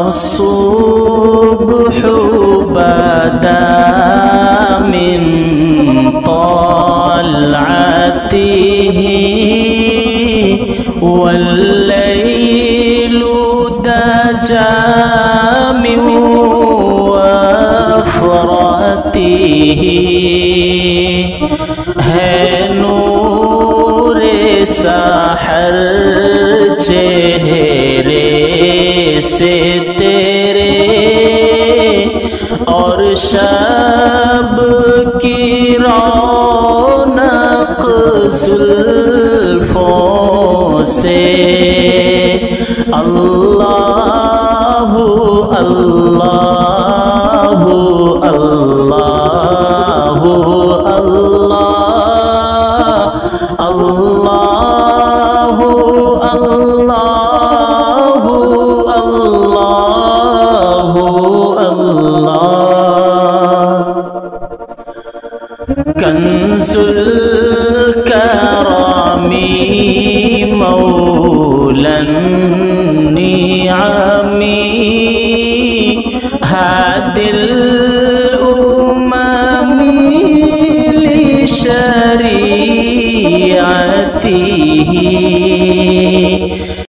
الصبح بدا من طلعته والليل دجى من وفرته ہے نور سحر چہرے سے تیرے اور شب کی رونق زلفوں سے اللہ اللہ اللہ اللہ اللہ اللہ اللہ کنز الکرم مولا النعم هادي الأمم